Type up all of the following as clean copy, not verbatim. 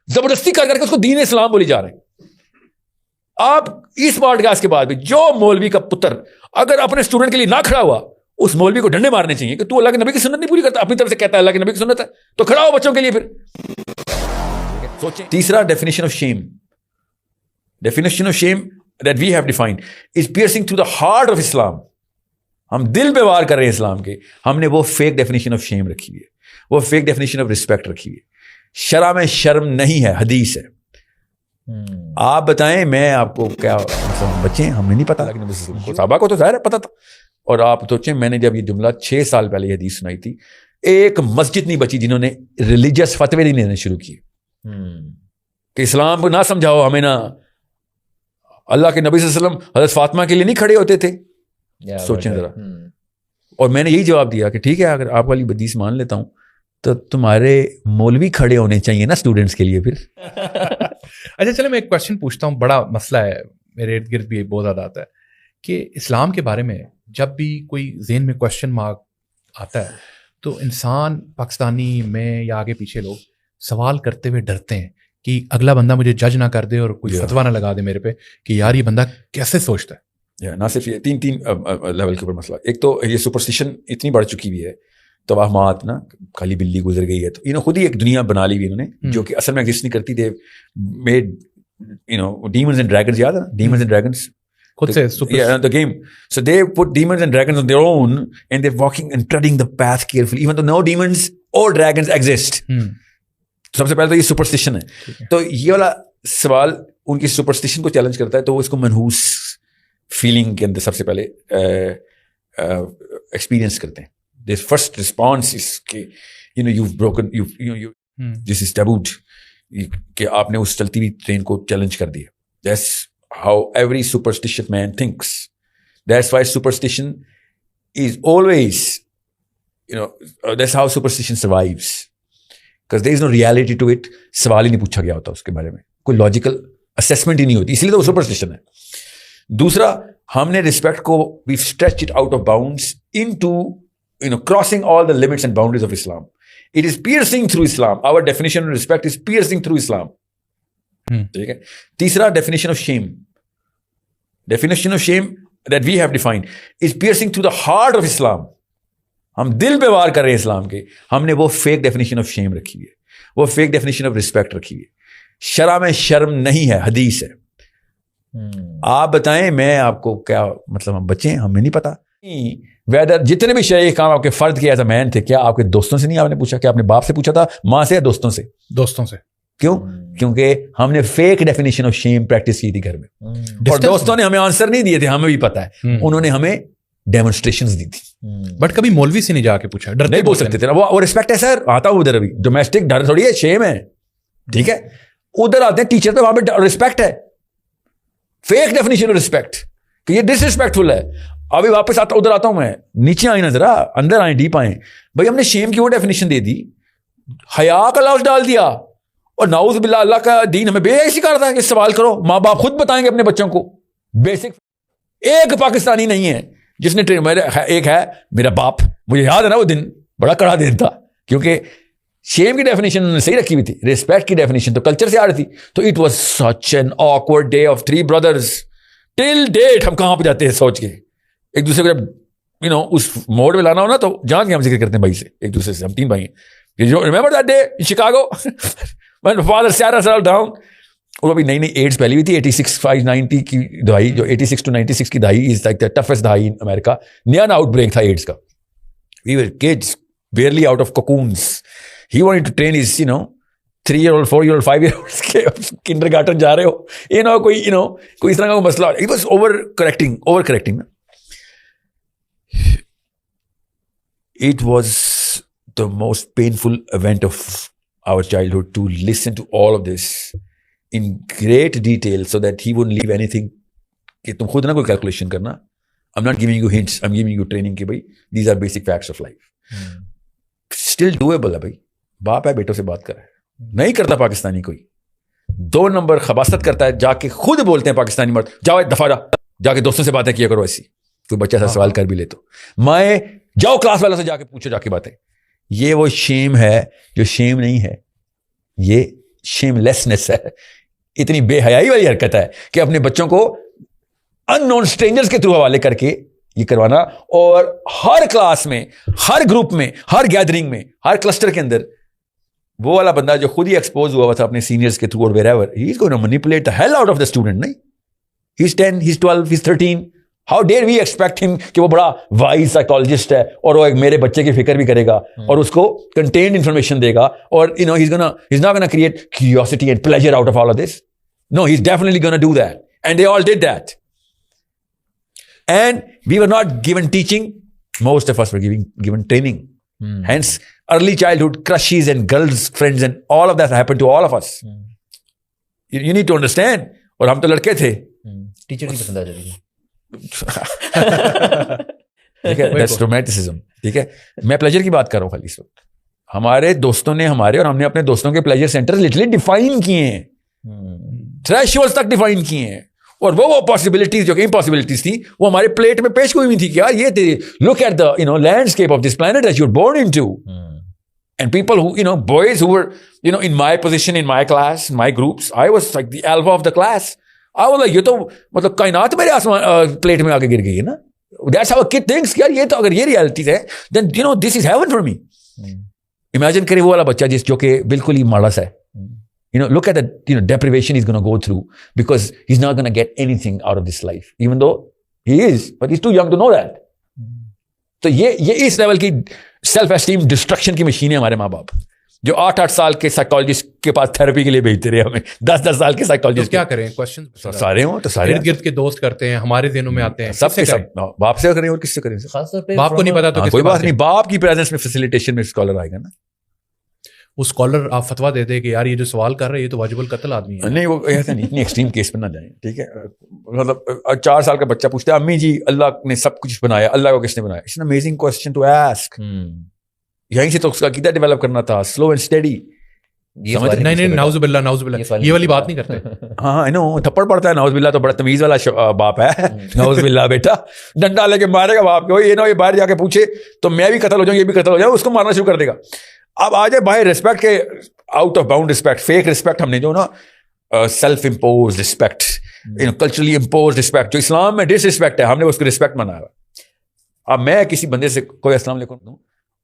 زبردستی کر کے اس کو دین اسلام بولی جا رہے ہیں. آپ اس پوڈ کاسٹ کے بعد بھی جو مولوی کا پتر اگر اپنے اسٹوڈنٹ کے لیے نہ کھڑا ہوا, اس مولوی کو ڈنڈے مارنے چاہیے کہ تو اللہ کے نبی کی سنت نہیں پوری کرتا, اپنی طرف سے کہتا ہے اللہ کے نبی کی سنت ہے تو کھڑا ہو بچوں کے لیے. پھر سوچیں. تیسرا definition of shame, definition of shame that we have defined is piercing through the heart of Islam. ہم دل پہ وار کر رہے ہیں اسلام کے. ہم نے وہ فیک ڈیفینیشن آف شیم رکھی ہوئی ہے, وہ فیک ڈیفینیشن آف رسپیکٹ رکھی ہوئی ہے. شرع میں شرم نہیں ہے, حدیث ہے. آپ بتائیں میں آپ کو کیا بچے ہیں, ہمیں نہیں پتا, صحابہ کو تو ظاہر ہے پتا تھا. اور آپ سوچیں میں نے جب یہ جملہ 6 سال پہلے یہ حدیث سنائی تھی, ایک مسجد نہیں بچی جنہوں نے ریلیجیس فتوے نہیں لینے شروع کیے کہ اسلام کو نہ سمجھاؤ ہمیں. نہ اللہ کے نبی صلی اللہ علیہ وسلم حضرت فاطمہ کے لیے نہیں کھڑے ہوتے تھے. سوچیں ذرا. اور میں نے یہی جواب دیا کہ ٹھیک ہے اگر آپ والی حدیث مان لیتا ہوں تو تمہارے مولوی کھڑے ہونے چاہیے نا اسٹوڈنٹس کے لیے. پھر اچھا چلو میں ایک کوشچن پوچھتا ہوں, بڑا مسئلہ ہے میرے ارد گرد بھی بہت زیادہ آتا ہے کہ اسلام کے بارے میں جب بھی کوئی ذہن میں کوشچن مارک آتا ہے تو انسان پاکستانی میں یا آگے پیچھے لوگ سوال کرتے ہوئے ڈرتے ہیں کہ اگلا بندہ مجھے جج نہ کر دے اور کوئی فتویٰ نہ لگا دے میرے پہ کہ یار یہ بندہ کیسے سوچتا ہے. نہ صرف یہ تین لیول کے اوپر مسئلہ. ایک تو یہ سپرسٹیشن اتنی بڑھ چکی ہوئی ہے, توہمات نا, کالی بلی گزر گئی ہے تو خود ہی ایک دنیا بنا لی ہوئی انہوں نے جو کہ اصل میں ایگزسٹ نہیں کرتی تھے. میڈ ڈیمنز اینڈ ڈریگنز, یاد ہے نا ڈیمنز اینڈ ڈریگنز خود سے the game. So they put demons and dragons on their own and they're walking and treading the path carefully even though no demons or dragons exist. سب سے پہلے تو یہ superstition ہے. تو یہ والا سوال ان کی سپرسٹیشن کو چیلنج کرتا ہے تو وہ اس کو منحوس فیلنگ کے اندر سب سے پہلے ایکسپیرئنس کرتے ہیں. This first response is کہ you've broken, this is tabooed, کہ آپ نے اس چلتی ہوئی ٹرین کو چیلنج کر دیا. That's how every superstitious man thinks. That's why superstition is always, that's how superstition survives. Because there is no reality to it. سوال ہی نہیں پوچھا گیا ہوتا اس کے بارے میں, کوئی لاجیکل اسیسمنٹ ہی نہیں ہوتی, اس لیے تو وہ سپرسٹیشن ہے. دوسرا, ہم نے رسپیکٹ کو we've stretched it out of bounds into crossing all the limits and boundaries of Islam. It is piercing through Islam. Our definition of respect is piercing through Islam. ٹھیک ہے. تیسرا definition of shame, definition of shame that we have defined is piercing through the heart of Islam. ہم دل پہ وار کر رہے ہیں اسلام کے. ہم نے وہ فیک ڈیفینیشن آف شیم رکھی ہوئی ہے, وہ فیک ڈیفینیشن آف رسپیکٹ رکھی ہوئی ہے. شرع میں شرم نہیں ہے, حدیث ہے. آپ بتائیں میں آپ کو کیا مطلب, ہم بچے ہیں ہمیں نہیں پتا. ویدر جتنے بھی شرعی کام آپ کے فرد کے ایز اے مین تھے, کیا آپ کے دوستوں سے نہیں آپ نے پوچھا, کیا آپ نے باپ سے پوچھا تھا, ماں سے یا دوستوں سے؟ دوستوں سے. کیوں؟ کیونکہ ہم نے fake definition of shame practice کی تھی گھر میں, اور دوستوں نے ہمیں آنسر نہیں دیے تھے, ہمیں بھی پتا ہے, انہوں نے ہمیں ڈیمونسٹریشنز دی تھی. بٹ کبھی مولوی سے نہیں جا کے پوچھا, ڈر نہیں بول سکتے تھے نا, وہ رسپیکٹ ہے سر. آتا ہوں ادھر, ابھی ڈومیسٹک ڈر تھوڑی ہے, شیم ہے. ٹھیک ہے, ادھر آتے ہیں ٹیچر پہ, وہاں پہ رسپیکٹ ہے, فیک ڈیفینیشن آف رسپیکٹ کہ یہ ڈس رسپیکٹفل ہے. ابھی واپس آتا ادھر آتا ہوں میں, نیچے آئیں نا ذرا, اندر آئیں, ڈیپ آئیں. بھائی ہم نے شیم کی وہ ڈیفینیشن دے دی, حیا کا لفظ ڈال دیا, اور نعوذ باللہ اللہ کا دین ہمیں بے حیثی کرتا ہے کہ سوال کرو. ماں باپ خود بتائیں گے اپنے بچوں کو بیسک. ایک پاکستانی نہیں ہے جس نے ایک ہے میرا باپ, مجھے یاد ہے نا وہ دن, بڑا کڑا دن تھا, کیونکہ شیم کی ڈیفینیشن انہوں نے صحیح رکھی ہوئی تھی, ریسپیکٹ کی ڈیفینیشن تو کلچر سے آ رہی تھی. تو it was such an awkward day of 3 brothers. Till date ہم کہاں پہ جاتے ہیں سوچ کے, ایک دوسرے کو جب اس موڈ میں لانا ہو نا تو جہاں کے ہم ذکر کرتے ہیں بھائی سے, ایک دوسرے سے. ہم 3 بھائی ہیں. Remember that day in Chicago when father sat us all down. اور ابھی نئی ایڈس پھیلی ہوئی تھی, 86-90 کی دہائی, جو 86 to 96 کی دہائی از لائک دا ٹفسٹ دہائی ان امریکہ. نیا آؤٹ بریک تھا ایڈس کا. We were kids barely out of cocoons. He wanted to train his 3-year-old 4-year-old 5-year-olds کے kindergarten جا رہے ہو, کوئی اس طرح کا مسئلہ. It was over correcting. It was the most painful event of our childhood to listen to all of this in great detail so that he wouldn't leave anything کہ تم خود نہ کوئی کیلکولیشن کرنا. I'm not giving you hints, I'm giving you training کہ بھائی these are basic facts of life. Still doable ہے بھائی. باپ ہے, بیٹوں سے بات کر رہا ہے, نہیں کرتا پاکستانی کوئی. 2 نمبر خباثت کرتا ہے, جا کے خود بولتے ہیں پاکستانی مرد, جاؤ دفعہ جا کے دوستوں سے باتیں کیا کرو ایسی. کوئی بچہ سا سوال کر بھی لے تو مائیں جاؤ کلاس والوں سے جا کے پوچھو جا کے باتیں. یہ وہ شیم ہے جو شیم نہیں ہے, یہ شیم لیسنس ہے, اتنی بے حیائی والی حرکت ہے کہ اپنے بچوں کو ان نون اسٹرینجرز کے تھرو حوالے کر کے یہ کروانا, اور ہر کلاس میں, ہر گروپ میں, ہر گیدرنگ میں, ہر کلسٹر کے اندر وہ والا بندہ جو خود ہی ایکسپوز ہوا تھا اپنے سینئرز کے تھرو اور wherever, he is going to manipulate the hell out of the student. نہیں, he's 10, he's 12, he's 13. How dare we expect him کہ وہ بڑا wise psychologist ہے اور وہ ایک میرے بچے کی فکر بھی کرے گا اور اس کو contained information دے گا, اور he's not gonna create curiosity and pleasure out of all of this. No, he's definitely gonna do that, and they all did that. And we were not given teaching, most of us were given training. Hence early childhood crushes and girls friends and all of that happened to all of us. You need to understand. اور ہم تو لڑکے تھے, teacher نہیں پسند آ جاتی. ٹھیک ہے, that's romanticism. ٹھیک ہے, میں پلیجر کی بات کر رہا ہوں خالی اس وقت. ہمارے دوستوں نے ہمارے اور ہم نے اپنے دوستوں کے پلیجر سینٹر لٹرلی ڈیفائن کیے ہیں, تھریشولڈ تک ڈیفائن کیے ہیں, اور وہ پاسبلٹیز جو کہ امپاسبلٹیز تھی وہ ہمارے پلیٹ میں پیش ہوئی ہوئی تھی کہ یار یہ look at the landscape of this planet that you are born into. And people who, boys who were, in my position, in my class, in my groups, I was like the alpha of the class. I was like, یہ تو مطلب کائنات میرے آسمان plate میں آگے گر گئی ہے نا. That's how a kid thinks. یار یہ تو اگر یہ ریالٹیز ہے then this is heaven for me. Imagine کریں وہ والا بچہ جو کہ بالکل ہی ماڑس ہے. Look at the deprivation he's going to go through because he's not going to get anything out of this life, even though he is, but he's too young to know that. تو یہ اس level کی self esteem destruction کی machine ہے ہمارے ماں باپ, جو 8 سال کے سائیکالوجسٹ کے پاس تھراپی کے لیے بھیجتے رہے ہمیں. 10 سال کے سائیکالوجسٹ کیا کریں, کوشچن سارے ہوں تو سارے ارد گرد کے دوست کرتے ہیں, ہمارے ذہنوں میں آتے ہیں, سب سے سب باپ سے کریں اور کس سے کریں, خاص طور پہ باپ کو نہیں پتا تو کوئی بات نہیں, باپ کی پریزنس میں فیسیلیٹیشن میں اسکالر آئے گا نا. وہ اسکالر آپ فتوا دے دے کہ یار یہ جو سوال کر رہے ہیں یہ تو واجب القتل آدمی ہے. نہیں, وہ ایسا نہیں, اتنی ایکسٹریم کیس پہ نہ جائیں. ٹھیک ہے, مطلب 4 سال کا بچہ پوچھتا ہے امی جی اللہ نے سب کچھ بنایا, اللہ کو کس نے بنایا؟ It's an amazing question to ask. یہیں سے تو اس کا عقیدہ ڈیولپ کرنا تھا, سلو اینڈ اسٹڈی. نہیں نعوذ باللہ یہ والی بات نہیں کرتے. ہاں نو, تھپڑ پڑتا ہے نعوذ باللہ, تو بڑا تمیز والا باپ ہے. نعوذ باللہ بیٹا, ڈنڈا لے کے مارے گا باپ کو, یہ باہر جا کے پوچھے تو میں بھی قتل ہو جاؤں, یہ بھی قتل ہو جاؤں, اس کو مارنا شروع کر دے گا. اب آ جائے بائی ریسپیکٹ کے out of bound respect, fake respect ہم نے جو self impose respect, culturally impose respect, جو اسلام میں ڈس ریسپیکٹ ہے, ہم نے اس کو ریسپیکٹ منایا. اب میں کسی بندے سے کوئی السلام علیکم دوں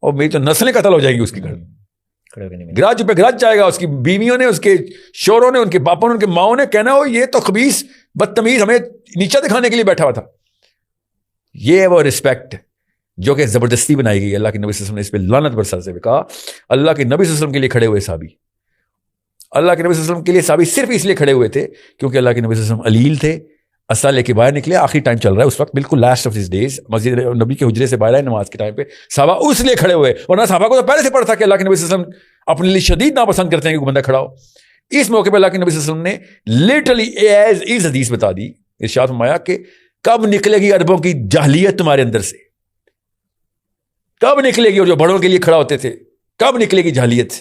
اور میری تو نسلیں قتل ہو جائیں گی اس کی, گرج پہ گرج جائے گا, اس کی بیویوں نے, اس کے شوہروں نے, ان کے باپوں نے, ان کے ماؤں نے کہنا ہو یہ تو خبیث بدتمیز ہمیں نیچا دکھانے کے لیے بیٹھا ہوا تھا. یہ ہے وہ ریسپیکٹ جو کہ زبردستی بنائی گئی. اللہ کے نبی صلی اللہ علیہ وسلم نے اس پہ لعنت برسا سے کہا, اللہ کے نبی صلی اللہ علیہ وسلم کے لیے کھڑے ہوئے صحابی, اللہ کے نبی صلی اللہ علیہ وسلم کے لیے صحابی صرف اس لیے کھڑے ہوئے تھے کیونکہ اللہ کے نبی صلی اللہ علیہ وسلم علیل تھے, اسلحہ لے کے باہر نکلے, آخری ٹائم چل رہا ہے اس وقت, بالکل لاسٹ آف ہز ڈیز, مسجد نبی کے حجرے سے باہر آئے نماز کے ٹائم پہ, صحابہ اس لیے کھڑے ہوئے, ورنہ صحابہ کو تو پہلے سے پڑا تھا کہ اللہ کے نبی صلی اللہ علیہ وسلم اپنے لیے شدید ناپسند کرتے ہیں کہ کوئی بندہ کھڑا ہو. اس موقع پہ اللہ کے نبی صلی اللہ علیہ وسلم نے لٹرلی ایز از حدیث بتا دی, ارشاد فرمایا کہ کب نکلے گی عربوں کی جاہلیت تمہارے اندر سے, کب نکلے گی, اور جو بڑوں کے لیے کھڑا ہوتے تھے کب نکلے گی جاہلیت,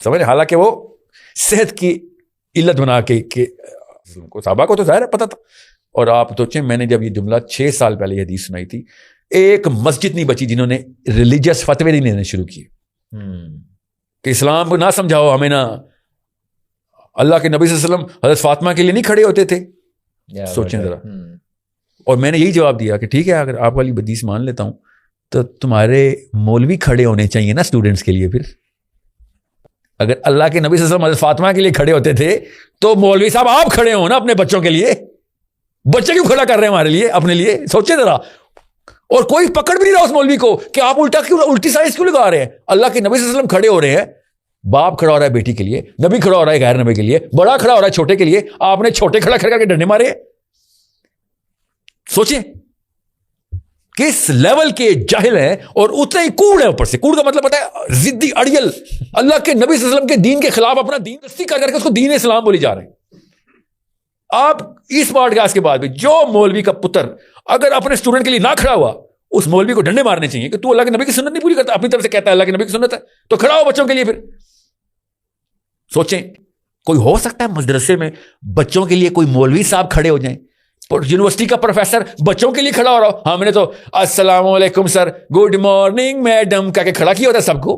سمجھ. حالانکہ وہ صحت کی علت بنا کے صحابہ کو تو ظاہر ہے پتہ تھا. اور آپ سوچیں, میں نے جب یہ جملہ 6 سال پہلے یہ حدیث سنائی تھی, ایک مسجد نہیں بچی جنہوں نے ریلیجیس فتوے نہیں لینے شروع کیے کہ اسلام کو نہ سمجھاؤ ہمیں نا. اللہ کے نبی صلی اللہ علیہ وسلم حضرت فاطمہ کے لیے نہیں کھڑے ہوتے تھے, سوچیں ذرا. اور میں نے یہی جواب دیا کہ ٹھیک ہے, اگر آپ والی حدیث مان لیتا ہوں تو تمہارے مولوی کھڑے ہونے چاہیے نا اسٹوڈنٹس کے لیے. پھر اگر اللہ کے نبی صلی اللہ علیہ وسلم حضرت فاطمہ کے لیے کھڑے ہوتے تھے تو مولوی صاحب آپ کھڑے ہو نا اپنے بچوں کے لیے. بچے کیوں کھڑا کر رہے ہیں ہمارے لیے, اپنے لیے سوچیں ذرا. اور کوئی پکڑ بھی نہیں رہا اس مولوی کو کہ آپ الٹی سائز کیوں لگا رہے ہیں. اللہ کے نبی صلی اللہ علیہ وسلم کھڑے ہو رہے ہیں, باپ کھڑا ہو رہا ہے بیٹی کے لیے, نبی کھڑا ہو رہا ہے غیر نبی کے لیے, بڑا کھڑا ہو رہا ہے چھوٹے کے لیے, آپ نے چھوٹے کھڑا کر کے ڈنڈے مارے. سوچیں کس لیول کے جاہل ہیں, اور اتنے ہی کوڑ ہیں اوپر سے. کوڑ کا مطلب پتہ ہے, ضدی اڑیل, اللہ کے نبی صلی اللہ علیہ وسلم کے دین کے خلاف اپنا دین دستی کر کے اس کو دین اسلام بولی جا رہے ہیں. آپ اس پوڈ کاسٹ کے بعد بھی جو مولوی کا پتر اگر اپنے اسٹوڈنٹ کے لیے نہ کھڑا ہوا, اس مولوی کو ڈنڈے مارنے چاہیے کہ تو اللہ کے نبی کی سنت نہیں پوری کرتا, اپنی طرف سے کہتا ہے اللہ کے نبی کی سنت ہے تو کھڑا ہو بچوں کے لیے. پھر سوچیں, کوئی ہو سکتا ہے مدرسے میں بچوں کے لیے کوئی مولوی صاحب کھڑے ہو جائیں, یونیورسٹی کا پروفیسر بچوں کے لیے کھڑا ہو رہا ہو, ہم نے تو السلام علیکم سر, گڈ مارننگ میڈم کہہ کے کھڑا کیا ہوتا ہے سب کو.